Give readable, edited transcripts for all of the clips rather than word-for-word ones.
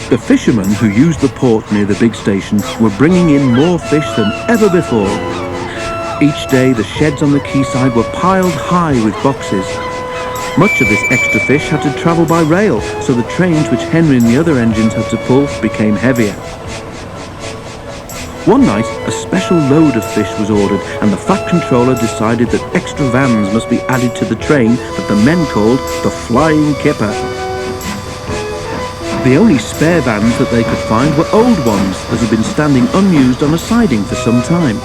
The fishermen who used the port near the big station were bringing in more fish than ever before. Each day the sheds on the quayside were piled high with boxes. Much of this extra fish had to travel by rail, so the trains which Henry and the other engines had to pull became heavier. One night, a special load of fish was ordered, and the Fat Controller decided that extra vans must be added to the train that the men called the Flying Kipper. The only spare vans that they could find were old ones that had been standing unused on a siding for some time.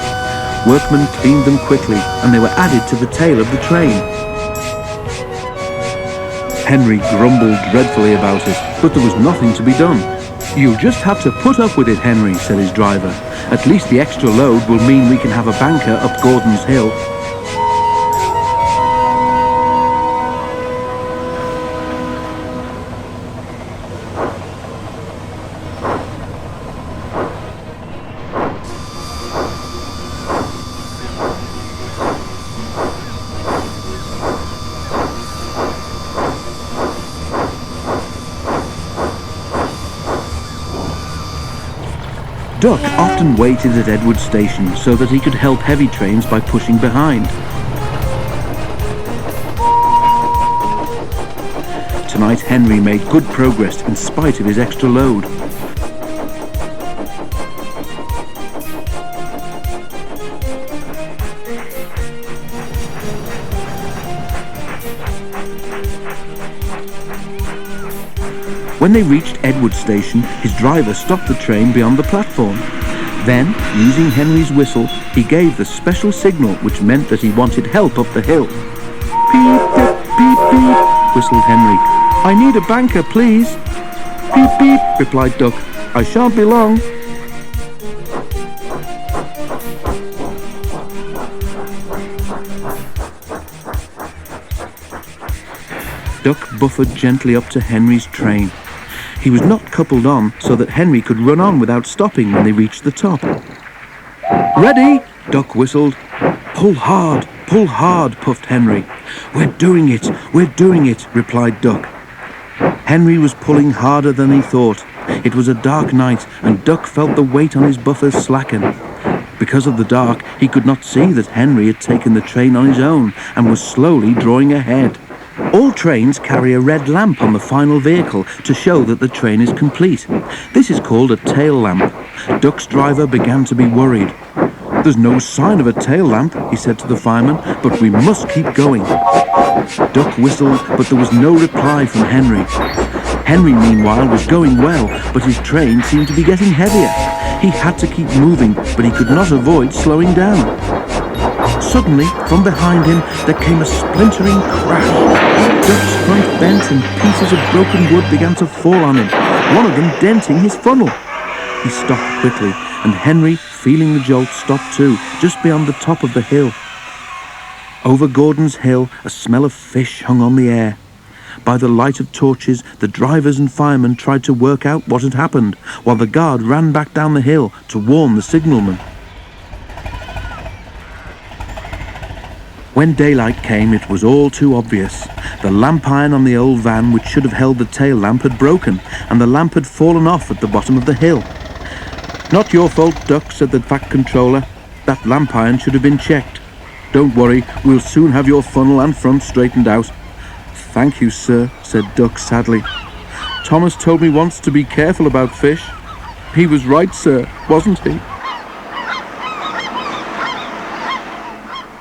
Workmen cleaned them quickly, and they were added to the tail of the train. Henry grumbled dreadfully about it, but there was nothing to be done. "You'll just have to put up with it, Henry," said his driver. "At least the extra load will mean we can have a banker up Gordon's Hill." Duck often waited at Edward Station so that he could help heavy trains by pushing behind. Tonight Henry made good progress in spite of his extra load. When they reached Edward Station, his driver stopped the train beyond the platform. Then, using Henry's whistle, he gave the special signal which meant that he wanted help up the hill. "Beep, beep, beep, beep," whistled Henry. "I need a banker, please." "Beep, beep," replied Duck. "I shan't be long." Duck buffered gently up to Henry's train. He was not coupled on so that Henry could run on without stopping when they reached the top. "Ready?" Duck whistled. Pull hard, puffed Henry. We're doing it," replied Duck. Henry was pulling harder than he thought. It was a dark night, and Duck felt the weight on his buffers slacken. Because of the dark, he could not see that Henry had taken the train on his own and was slowly drawing ahead. All trains carry a red lamp on the final vehicle to show that the train is complete. This is called a tail lamp. Duck's driver began to be worried. "There's no sign of a tail lamp," he said to the fireman, "but we must keep going." Duck whistled, but there was no reply from Henry. Henry, meanwhile, was going well, but his train seemed to be getting heavier. He had to keep moving, but he could not avoid slowing down. Suddenly, from behind him, there came a splintering crash. Duck's front bent and pieces of broken wood began to fall on him, one of them denting his funnel. He stopped quickly, and Henry, feeling the jolt, stopped too, just beyond the top of the hill. Over Gordon's Hill, a smell of fish hung on the air. By the light of torches, the drivers and firemen tried to work out what had happened, while the guard ran back down the hill to warn the signalman. When daylight came, it was all too obvious. The lamp iron on the old van, which should have held the tail lamp, had broken, and the lamp had fallen off at the bottom of the hill. "Not your fault, Duck," said the Fat Controller. "That lamp iron should have been checked. Don't worry, we'll soon have your funnel and front straightened out." "Thank you, sir," said Duck sadly. "Thomas told me once to be careful about fish. He was right, sir, wasn't he?"